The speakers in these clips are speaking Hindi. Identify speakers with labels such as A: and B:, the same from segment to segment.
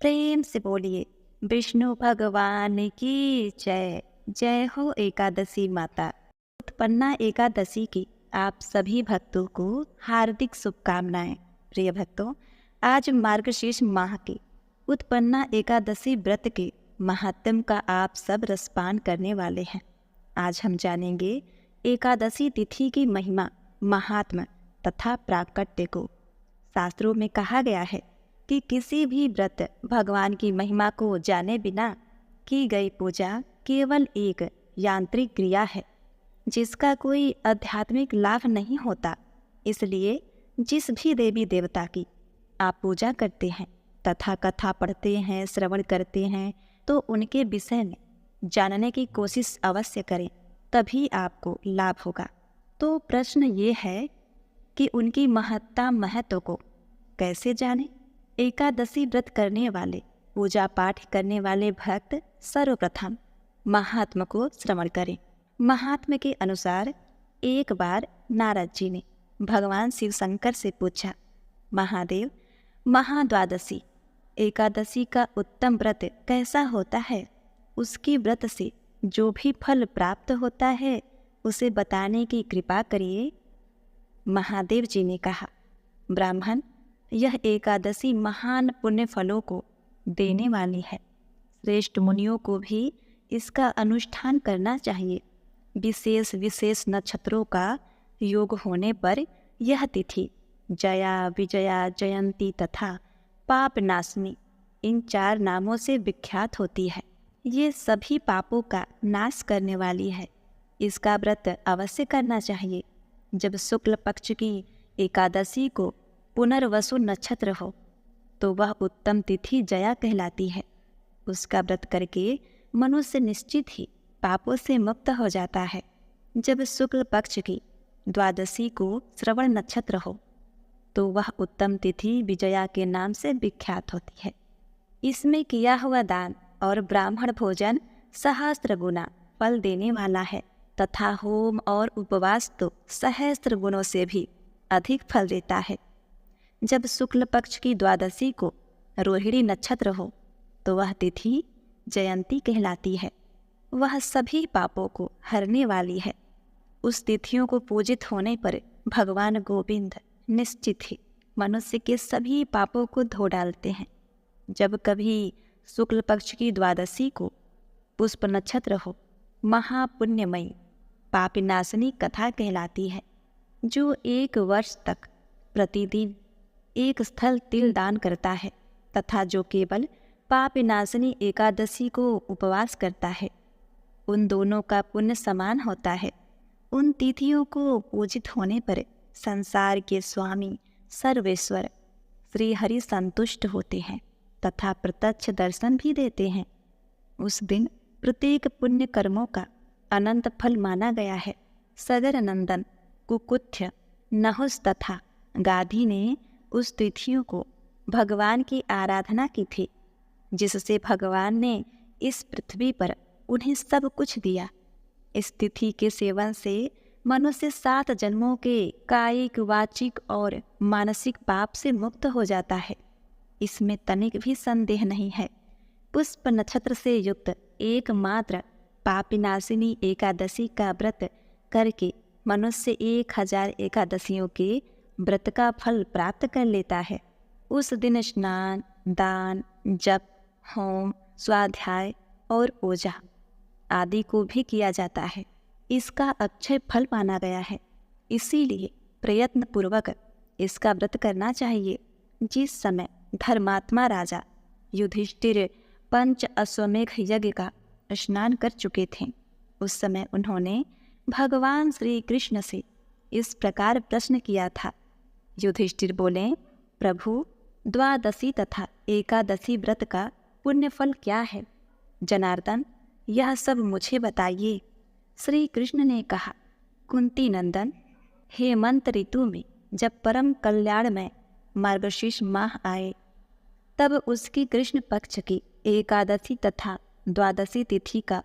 A: प्रेम से बोलिए विष्णु भगवान की जय। जय हो एकादशी माता। उत्पन्ना एकादशी की आप सभी भक्तों को हार्दिक शुभकामनाएं। प्रिय भक्तों, आज मार्गशीर्ष माह की उत्पन्ना एकादशी व्रत के महात्म का आप सब रसपान करने वाले हैं। आज हम जानेंगे एकादशी तिथि की महिमा, महात्म तथा प्राकट्य को। शास्त्रों में कहा गया है कि किसी भी व्रत भगवान की महिमा को जाने बिना की गई पूजा केवल एक यांत्रिक क्रिया है जिसका कोई आध्यात्मिक लाभ नहीं होता। इसलिए जिस भी देवी देवता की आप पूजा करते हैं तथा कथा पढ़ते हैं, श्रवण करते हैं, तो उनके विषय में जानने की कोशिश अवश्य करें, तभी आपको लाभ होगा। तो प्रश्न ये है कि उनकी महत्ता महत्व को कैसे जानें। एकादशी व्रत करने वाले, पूजा पाठ करने वाले भक्त सर्वप्रथम महात्म को श्रवण करें। महात्म के अनुसार एक बार नारद जी ने भगवान शिव शंकर से पूछा, महादेव, महाद्वादशी एकादशी का उत्तम व्रत कैसा होता है? उसकी व्रत से जो भी फल प्राप्त होता है उसे बताने की कृपा करिए। महादेव जी ने कहा, ब्राह्मण, यह एकादशी महान पुण्य फलों को देने वाली है। श्रेष्ठ मुनियों को भी इसका अनुष्ठान करना चाहिए। विशेष विशेष नक्षत्रों का योग होने पर यह तिथि जया, विजया, जयंती तथा पाप नाशनी इन 4 नामों से विख्यात होती है। ये सभी पापों का नाश करने वाली है। इसका व्रत अवश्य करना चाहिए। जब शुक्ल पक्ष की एकादशी को पुनर्वसु नक्षत्र हो तो वह उत्तम तिथि जया कहलाती है। उसका व्रत करके मनुष्य निश्चित ही पापों से मुक्त हो जाता है। जब शुक्ल पक्ष की द्वादशी को श्रवण नक्षत्र हो तो वह उत्तम तिथि विजया के नाम से विख्यात होती है। इसमें किया हुआ दान और ब्राह्मण भोजन सहस्त्र गुना फल देने वाला है तथा होम और उपवास तो सहस्त्र गुणों से भी अधिक फल देता है। जब शुक्ल पक्ष की द्वादशी को रोहिणी नक्षत्र हो तो वह तिथि जयंती कहलाती है। वह सभी पापों को हरने वाली है। उस तिथियों को पूजित होने पर भगवान गोविंद निश्चित ही मनुष्य के सभी पापों को धो डालते हैं। जब कभी शुक्ल पक्ष की द्वादशी को पुष्प नक्षत्र हो, महापुण्यमयी पापनाशनी कथा कहलाती है। जो 1 वर्ष तक प्रतिदिन एक स्थल तिल दान करता है तथा जो केवल पापनाशनी एकादशी को उपवास करता है, उन दोनों का पुण्य समान होता है। उन तिथियों को पूजित होने पर संसार के स्वामी सर्वेश्वर श्री हरि संतुष्ट होते हैं तथा प्रत्यक्ष दर्शन भी देते हैं। उस दिन प्रत्येक पुण्य कर्मों का अनंत फल माना गया है। सगर नंदन, कुकुत्थ, नहुस तथा गाधी ने उस तिथियों को भगवान की आराधना की थी, जिससे भगवान ने इस पृथ्वी पर उन्हें सब कुछ दिया। इस तिथि के सेवन से मनुष्य 7 जन्मों के कायिक, वाचिक और मानसिक पाप से मुक्त हो जाता है। इसमें तनिक भी संदेह नहीं है। पुष्प नक्षत्र से युक्त एकमात्र पापनाशिनी एकादशी का व्रत करके मनुष्य 1000 एकादशियों के व्रत का फल प्राप्त कर लेता है। उस दिन स्नान, दान, जप, होम, स्वाध्याय और पूजा आदि को भी किया जाता है। इसका अक्षय फल माना गया है। इसीलिए प्रयत्न पूर्वक इसका व्रत करना चाहिए। जिस समय धर्मात्मा राजा युधिष्ठिर पंच अश्वमेघ यज्ञ का स्नान कर चुके थे, उस समय उन्होंने भगवान श्री कृष्ण से इस प्रकार प्रश्न किया था। युधिष्ठिर बोले, प्रभु, द्वादशी तथा एकादशी व्रत का पुण्य फल क्या है? जनार्दन, यह सब मुझे बताइए। श्री कृष्ण ने कहा, कुंती नंदन, हेमंत ऋतु में जब परम कल्याण में मार्गशीर्ष माह आए, तब उसकी कृष्ण पक्ष की एकादशी तथा द्वादशी तिथि का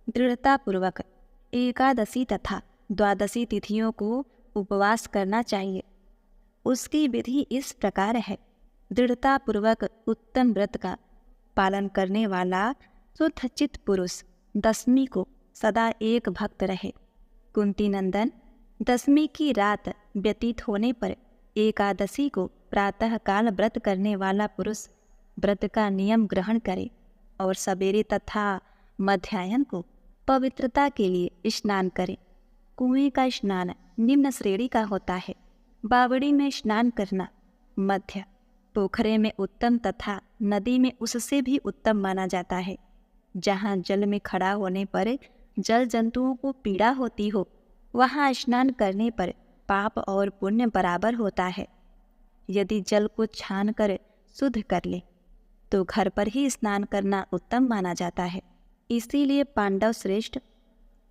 A: दृढ़तापूर्वक एकादशी तथा द्वादशी तिथियों को उपवास करना चाहिए। उसकी विधि इस प्रकार है। दृढ़तापूर्वक उत्तम व्रत का पालन करने वाला शुद्ध चित्त पुरुष दशमी को सदा एक भक्त रहे। कुंती नंदन, दशमी की रात व्यतीत होने पर एकादशी को प्रातःकाल व्रत करने वाला पुरुष व्रत का नियम ग्रहण करे और सवेरे तथा मध्याह्न को पवित्रता के लिए स्नान करे। कुएं का स्नान निम्न श्रेणी का होता है। बावड़ी में स्नान करना मध्य, पोखरे में उत्तम तथा नदी में उससे भी उत्तम माना जाता है। जहाँ जल में खड़ा होने पर जल जंतुओं को पीड़ा होती हो, वहाँ स्नान करने पर पाप और पुण्य बराबर होता है। यदि जल को छान कर शुद्ध कर ले तो घर पर ही स्नान करना उत्तम माना जाता है। इसीलिए पांडव श्रेष्ठ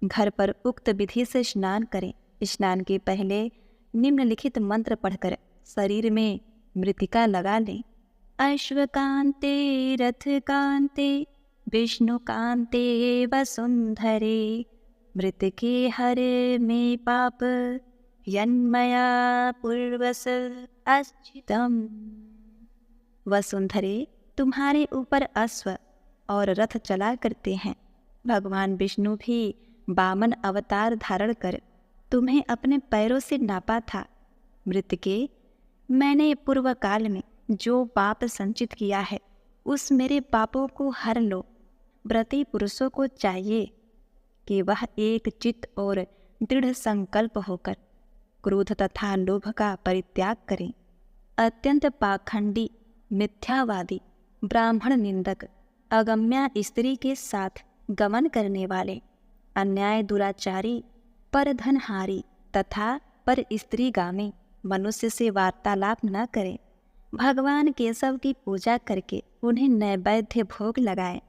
A: घर पर उक्त विधि से स्नान करें। स्नान के पहले निम्नलिखित मंत्र पढ़कर शरीर में मृतिका लगा लें। अश्वकांते रथकांते विष्णुकांते वसुंधरे मृतके हरे में पाप यन्मया पूर्वस अस्चितम। वसुंधरे, तुम्हारे ऊपर अश्व और रथ चला करते हैं। भगवान विष्णु भी वामन अवतार धारण कर तुम्हें अपने पैरों से नापा था। मृतके, मैंने पूर्व काल में जो पाप संचित किया है उस मेरे पापों को हर लो। व्रती पुरुषों को चाहिए कि वह एक चित्त और दृढ़ संकल्प होकर क्रोध तथा लोभ का परित्याग करें। अत्यंत पाखंडी, मिथ्यावादी, ब्राह्मण निंदक, अगम्या स्त्री के साथ गमन करने वाले, अन्याय दुराचारी, परधनहारी तथा पर स्त्रीगामी मनुष्य से वार्तालाप न करें। भगवान केशव की पूजा करके उन्हें नैवेद्य भोग लगाएं।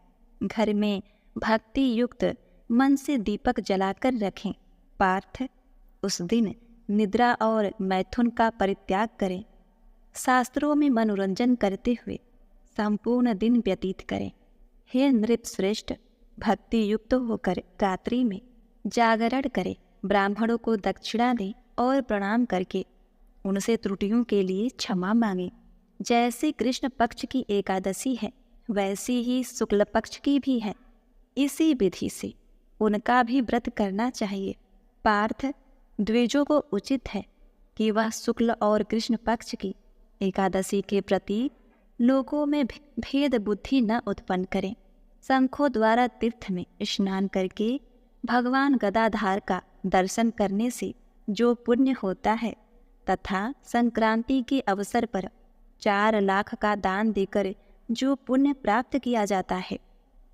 A: घर में भक्ति युक्त मन से दीपक जलाकर रखें। पार्थ, उस दिन निद्रा और मैथुन का परित्याग करें। शास्त्रों में मनोरंजन करते हुए संपूर्ण दिन व्यतीत करें। हे नृप श्रेष्ठ, भक्ति युक्त होकर रात्रि में जागरण करें। ब्राह्मणों को दक्षिणा दें और प्रणाम करके उनसे त्रुटियों के लिए क्षमा मांगें। जैसे कृष्ण पक्ष की एकादशी है वैसी ही शुक्ल पक्ष की भी है। इसी विधि से उनका भी व्रत करना चाहिए। पार्थ, द्विजों को उचित है कि वह शुक्ल और कृष्ण पक्ष की एकादशी के प्रति लोगों में भेद बुद्धि न उत्पन्न करें। शंखों द्वारा तीर्थ में स्नान करके भगवान गदाधार का दर्शन करने से जो पुण्य होता है तथा संक्रांति के अवसर पर 4 लाख का दान देकर जो पुण्य प्राप्त किया जाता है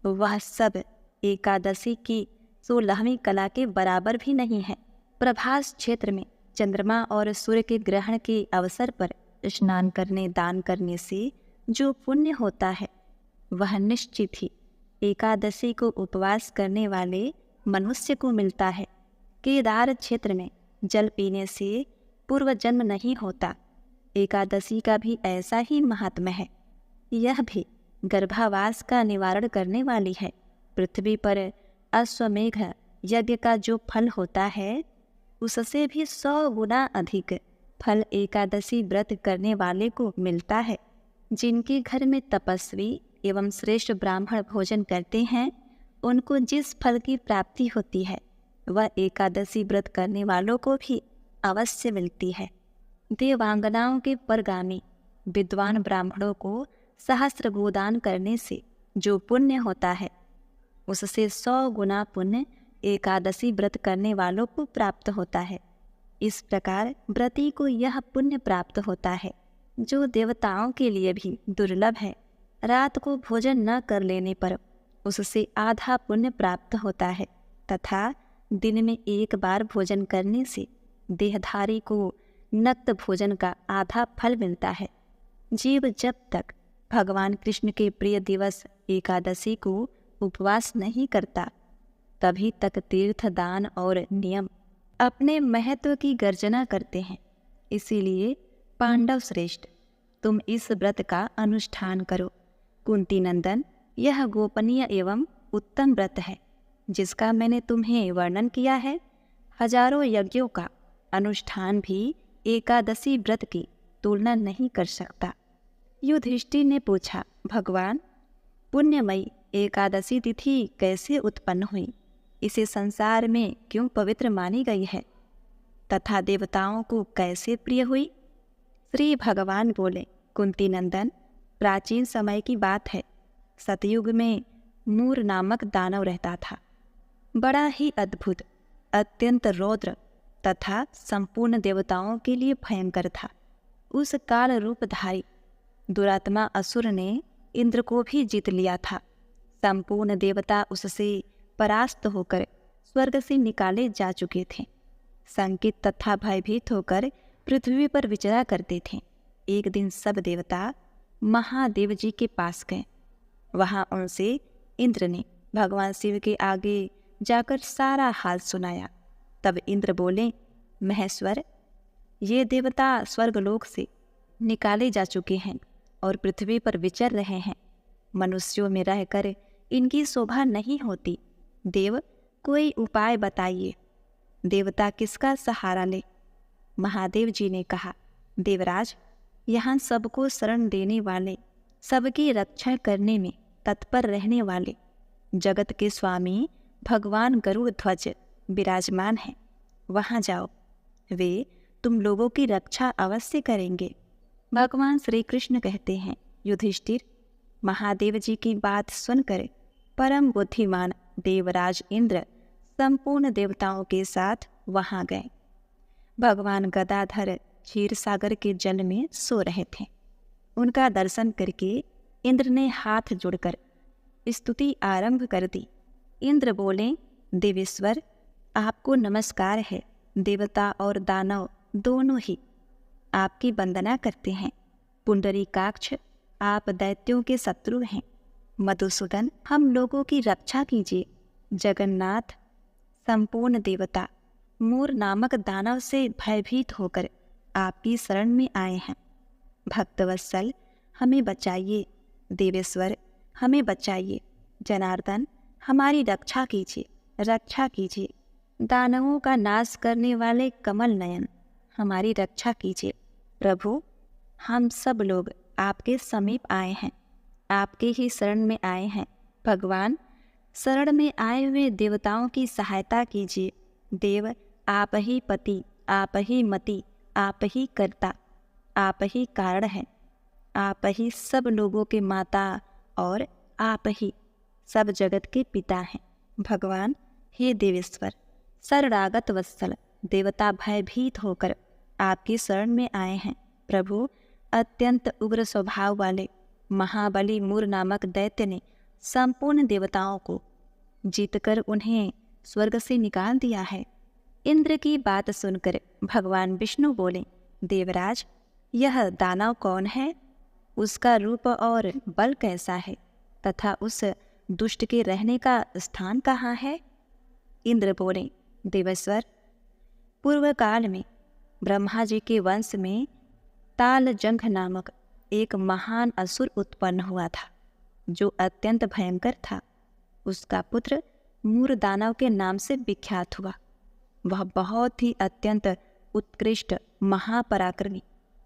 A: वह सब एकादशी की 16वीं कला के बराबर भी नहीं है। प्रभास क्षेत्र में चंद्रमा और सूर्य के ग्रहण के अवसर पर स्नान करने दान करने से जो पुण्य होता है वह निश्चित ही एकादशी को उपवास करने वाले मनुष्य को मिलता है। केदार क्षेत्र में जल पीने से पूर्व जन्म नहीं होता। एकादशी का भी ऐसा ही महात्म्य है। यह भी गर्भावास का निवारण करने वाली है। पृथ्वी पर अश्वमेघ यज्ञ का जो फल होता है उससे भी 100 गुना अधिक फल एकादशी व्रत करने वाले को मिलता है। जिनके घर में तपस्वी एवं श्रेष्ठ ब्राह्मण भोजन करते हैं उनको जिस फल की प्राप्ति होती है वह एकादशी व्रत करने वालों को भी अवश्य मिलती है। देवांगनाओं के परगामी विद्वान ब्राह्मणों को सहस्त्र गोदान करने से जो पुण्य होता है उससे 100 गुना पुण्य एकादशी व्रत करने वालों को प्राप्त होता है। इस प्रकार व्रती को यह पुण्य प्राप्त होता है जो देवताओं के लिए भी दुर्लभ है। रात को भोजन न कर लेने पर उससे आधा पुण्य प्राप्त होता है तथा दिन में एक बार भोजन करने से देहधारी को नक्त भोजन का आधा फल मिलता है। जीव जब तक भगवान कृष्ण के प्रिय दिवस एकादशी को उपवास नहीं करता तभी तक तीर्थ दान और नियम अपने महत्व की गर्जना करते हैं। इसीलिए पांडव श्रेष्ठ, तुम इस व्रत का अनुष्ठान करो। कुंती नंदन, यह गोपनीय एवं उत्तम व्रत है जिसका मैंने तुम्हें वर्णन किया है। हजारों यज्ञों का अनुष्ठान भी एकादशी व्रत की तुलना नहीं कर सकता। युधिष्ठिर ने पूछा, भगवान, पुण्यमयी एकादशी तिथि कैसे उत्पन्न हुई, इसे संसार में क्यों पवित्र मानी गई है तथा देवताओं को कैसे प्रिय हुई। श्री भगवान बोले, कुंती नंदन, प्राचीन समय की बात है। सतयुग में मूर नामक दानव रहता था। बड़ा ही अद्भुत, अत्यंत रौद्र तथा संपूर्ण देवताओं के लिए भयंकर था। उस काल रूपधारी दुरात्मा असुर ने इंद्र को भी जीत लिया था। संपूर्ण देवता उससे परास्त होकर स्वर्ग से निकाले जा चुके थे। संकित तथा भयभीत होकर पृथ्वी पर विचरा करते थे। एक दिन सब देवता महादेव जी के पास गए। वहां उनसे इंद्र ने भगवान शिव के आगे जाकर सारा हाल सुनाया। तब इंद्र बोले, महेश्वर, ये देवता स्वर्गलोक से निकाले जा चुके हैं और पृथ्वी पर विचर रहे हैं। मनुष्यों में रहकर इनकी शोभा नहीं होती। देव, कोई उपाय बताइए। देवता किसका सहारा ले? महादेव जी ने कहा, देवराज, यहाँ सबको शरण देने वाले, सबकी रक्षा करने में तत्पर रहने वाले जगत के स्वामी भगवान गरुड़ ध्वज विराजमान हैं। वहाँ जाओ, वे तुम लोगों की रक्षा अवश्य करेंगे। भगवान श्री कृष्ण कहते हैं, युधिष्ठिर, महादेव जी की बात सुनकर परम बुद्धिमान देवराज इंद्र संपूर्ण देवताओं के साथ वहां गए। भगवान गदाधर क्षीर सागर के जल में सो रहे थे। उनका दर्शन करके इंद्र ने हाथ जोड़कर स्तुति आरंभ कर दी। इंद्र बोले, देवेश्वर, आपको नमस्कार है। देवता और दानव दोनों ही आपकी वंदना करते हैं। पुंडरीकाक्ष, आप दैत्यों के शत्रु हैं। मधुसूदन, हम लोगों की रक्षा कीजिए। जगन्नाथ, संपूर्ण देवता मूर नामक दानव से भयभीत होकर आपकी शरण में आए हैं। भक्तवत्सल, हमें बचाइए। देवेश्वर, हमें बचाइए। जनार्दन, हमारी रक्षा कीजिए, रक्षा कीजिए। दानवों का नाश करने वाले कमल नयन, हमारी रक्षा कीजिए। प्रभु, हम सब लोग आपके समीप आए हैं, आपके ही शरण में आए हैं। भगवान, शरण में आए हुए देवताओं की सहायता कीजिए। देव, आप ही पति, आप ही मति, आप ही कर्ता, आप ही कारण हैं। आप ही सब लोगों के माता और आप ही सब जगत के पिता हैं। भगवान, हे देवेश्वर, शरणागत वत्सल देवता भयभीत होकर आपकी शरण में आए हैं। प्रभु, अत्यंत उग्र स्वभाव वाले महाबली मूर नामक दैत्य ने संपूर्ण देवताओं को जीतकर उन्हें स्वर्ग से निकाल दिया है। इंद्र की बात सुनकर भगवान विष्णु बोले, देवराज, यह दानव कौन है? उसका रूप और बल कैसा है तथा उस दुष्ट के रहने का स्थान कहाँ है? इंद्र बोले, देवेश्वर, पूर्व काल में ब्रह्मा जी के वंश में तालजंघ नामक एक महान असुर उत्पन्न हुआ था, जो अत्यंत भयंकर था। उसका पुत्र मूर दानव के नाम से विख्यात हुआ। वह बहुत ही अत्यंत उत्कृष्ट, महापराक्रमी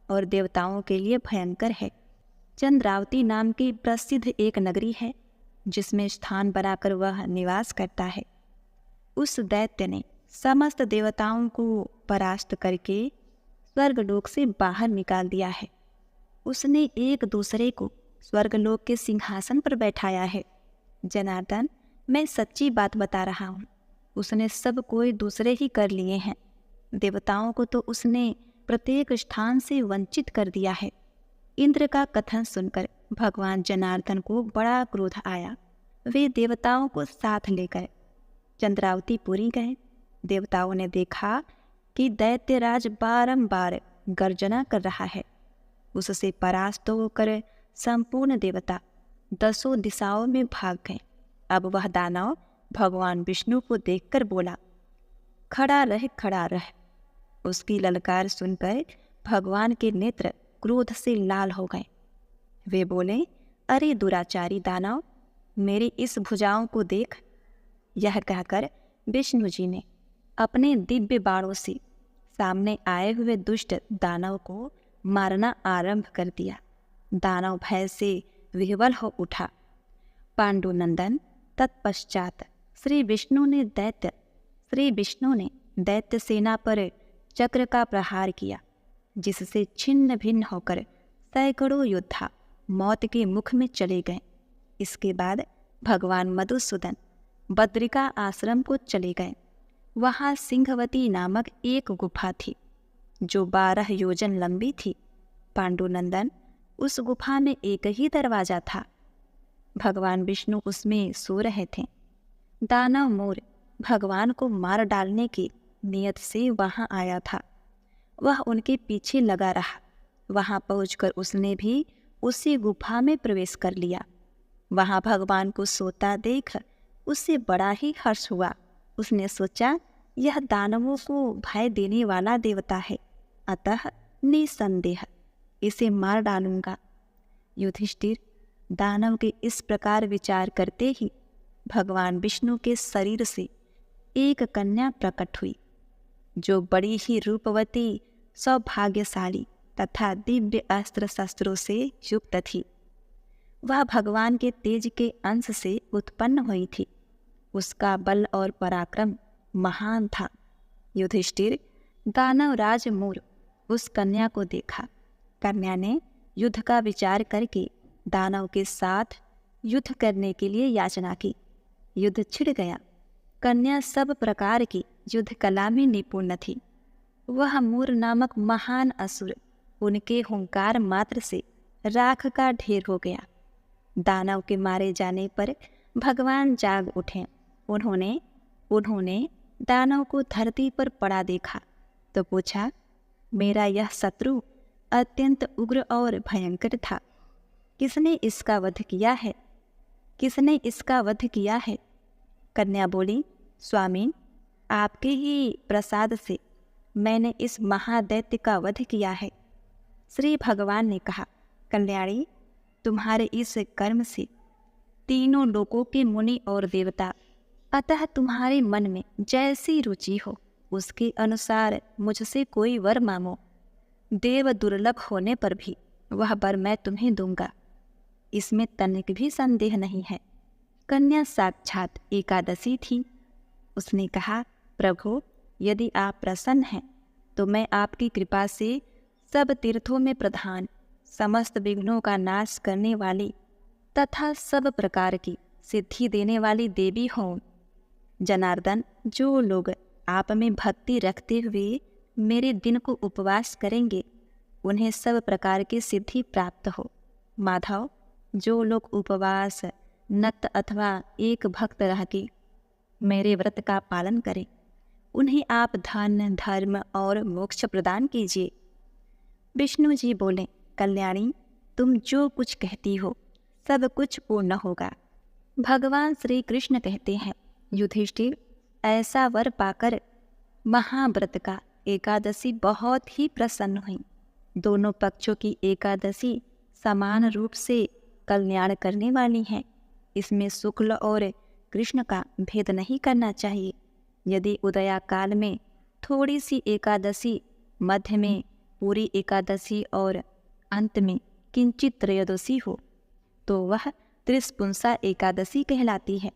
A: और देवताओं के लिए भयंकर है। चंद्रावती नाम की प्रसिद्ध एक नगरी है, जिसमें स्थान बनाकर वह निवास करता है। उस दैत्य ने समस्त देवताओं को परास्त करके स्वर्गलोक से बाहर निकाल दिया है। उसने एक दूसरे को स्वर्गलोक के सिंहासन पर बैठाया है। जनार्दन, मैं सच्ची बात बता रहा हूँ। उसने सब कोई दूसरे ही कर लिए हैं। देवताओं को तो उसने प्रत्येक स्थान से वंचित कर दिया है। इंद्र का कथन सुनकर भगवान जनार्दन को बड़ा क्रोध आया। वे देवताओं को साथ लेकर चंद्रावतीपुरी गए। देवताओं ने देखा कि दैत्यराज बारंबार गर्जना कर रहा है। उससे परास्त होकर संपूर्ण देवता 10 दिशाओं में भाग गए। अब वह दानव भगवान विष्णु को देखकर बोला, खड़ा रह, खड़ा रह। उसकी ललकार सुनकर भगवान के नेत्र क्रोध से लाल हो गए। वे बोले, अरे दुराचारी दानव, मेरी इस भुजाओं को देख। यह कहकर विष्णु जी ने अपने दिव्य बाणों से सामने आए हुए दुष्ट दानव को मारना आरंभ कर दिया। दानव भय से विह्वल हो उठा पांडुनंदन, तत्पश्चात श्री विष्णु ने दैत्य सेना पर चक्र का प्रहार किया, जिससे छिन्न भिन्न होकर सैकड़ों योद्धा मौत के मुख में चले गए। इसके बाद भगवान मधुसूदन बद्रिका आश्रम को चले गए। वहाँ सिंहवती नामक एक गुफा थी जो 12 योजन लंबी थी। पांडुनंदन, उस गुफा में एक ही दरवाजा था। भगवान विष्णु उसमें सो रहे थे। दानव मोर भगवान को मार डालने की नियत से वहाँ आया था। वह उनके पीछे लगा रहा। वहाँ पहुंचकर उसने भी उसी गुफा में प्रवेश कर लिया। वहाँ भगवान को सोता देख उससे बड़ा ही हर्ष हुआ। उसने सोचा, यह दानवों को भय देने वाला देवता है, अतः निसंदेह इसे मार डालूंगा। युधिष्ठिर, दानव के इस प्रकार विचार करते ही भगवान विष्णु के शरीर से एक कन्या प्रकट हुई, जो बड़ी ही रूपवती, सौभाग्यशाली तथा दिव्य अस्त्र शस्त्रों से युक्त थी। वह भगवान के तेज के अंश से उत्पन्न हुई थी। उसका बल और पराक्रम महान था। युधिष्ठिर, दानवराज मोर उस कन्या को देखा। कन्या ने युद्ध का विचार करके दानव के साथ युद्ध करने के लिए याचना की। युद्ध छिड़ गया। कन्या सब प्रकार की युद्ध कला में निपुण थी। वह मूर नामक महान असुर उनके हुंकार मात्र से राख का ढेर हो गया। दानव के मारे जाने पर भगवान जाग उठे। उन्होंने दानव को धरती पर पड़ा देखा तो पूछा, मेरा यह शत्रु अत्यंत उग्र और भयंकर था। किसने इसका वध किया है? कन्या बोली, स्वामी, आपके ही प्रसाद से मैंने इस महादैत्य का वध किया है। श्री भगवान ने कहा, कल्याणी, तुम्हारे इस कर्म से तीनों लोकों के मुनि और देवता, अतः तुम्हारे मन में जैसी रुचि हो उसके अनुसार मुझसे कोई वर मांगो। देव दुर्लभ होने पर भी वह वर मैं तुम्हें दूंगा, इसमें तनिक भी संदेह नहीं है। कन्या साक्षात एकादशी थी। उसने कहा, प्रभु, यदि आप प्रसन्न हैं तो मैं आपकी कृपा से सब तीर्थों में प्रधान, समस्त विघ्नों का नाश करने वाली तथा सब प्रकार की सिद्धि देने वाली देवी हूँ। जनार्दन, जो लोग आप में भक्ति रखते हुए मेरे दिन को उपवास करेंगे उन्हें सब प्रकार की सिद्धि प्राप्त हो। माधव, जो लोग उपवास, नत अथवा एक भक्त रह के मेरे व्रत का पालन करें उन्हें आप धन, धर्म और मोक्ष प्रदान कीजिए। विष्णु जी बोले, कल्याणी, तुम जो कुछ कहती हो सब कुछ पूर्ण होगा। भगवान श्री कृष्ण कहते हैं, युधिष्ठिर, ऐसा वर पाकर महाव्रत का एकादशी बहुत ही प्रसन्न हुई। दोनों पक्षों की एकादशी समान रूप से कल्याण करने वाली है। इसमें शुक्ल और कृष्ण का भेद नहीं करना चाहिए। यदि उदया काल में थोड़ी सी एकादशी, मध्य में पूरी एकादशी और अंत में किंचित त्रयोदशी हो तो वह त्रिस्पुंसा एकादशी कहलाती है।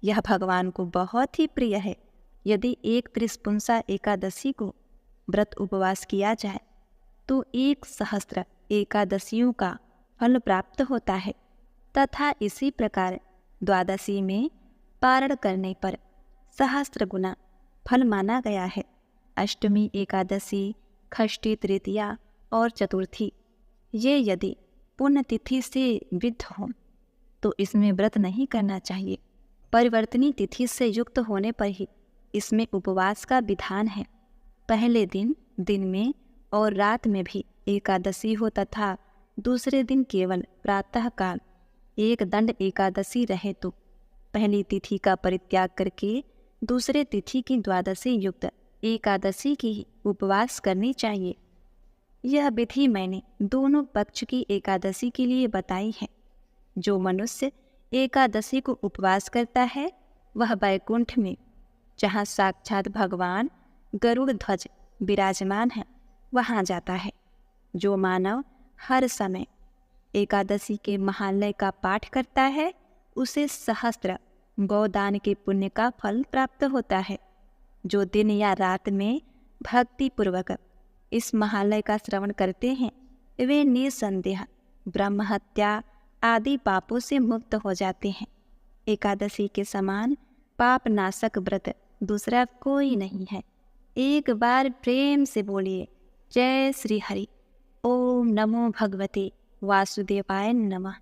A: यह भगवान को बहुत ही प्रिय है। यदि एक त्रिस्पुंसा एकादशी को व्रत उपवास किया जाए तो 1 सहस्त्र एकादशियों का फल प्राप्त होता है तथा इसी प्रकार द्वादशी में पारण करने पर सहस्त्र गुना फल माना गया है। अष्टमी एकादशी, षष्ठी, तृतीया और चतुर्थी ये यदि पुण्यतिथि से विद्ध हों तो इसमें व्रत नहीं करना चाहिए। परिवर्तनी तिथि से युक्त होने पर ही इसमें उपवास का विधान है। पहले दिन में और रात में भी एकादशी हो तथा दूसरे दिन केवल प्रातःकाल एक दंड एकादशी रहे तो पहली तिथि का परित्याग करके दूसरे तिथि की द्वादशी युक्त एकादशी की उपवास करनी चाहिए। यह विधि मैंने दोनों पक्ष की एकादशी के लिए बताई है। जो मनुष्य एकादशी को उपवास करता है वह वैकुंठ में, जहाँ साक्षात भगवान गरुड़ ध्वज विराजमान है, वहाँ जाता है। जो मानव हर समय एकादशी के महालय का पाठ करता है उसे सहस्त्र गौदान के पुण्य का फल प्राप्त होता है। जो दिन या रात में भक्ति पूर्वक इस महालय का श्रवण करते हैं वे निसंदेह ब्रह्म हत्या आदि पापों से मुक्त हो जाते हैं। एकादशी के समान पाप नाशक व्रत दूसरा कोई नहीं है। एक बार प्रेम से बोलिए जय श्री हरि। ओम नमो भगवते वासुदेवाय नमः।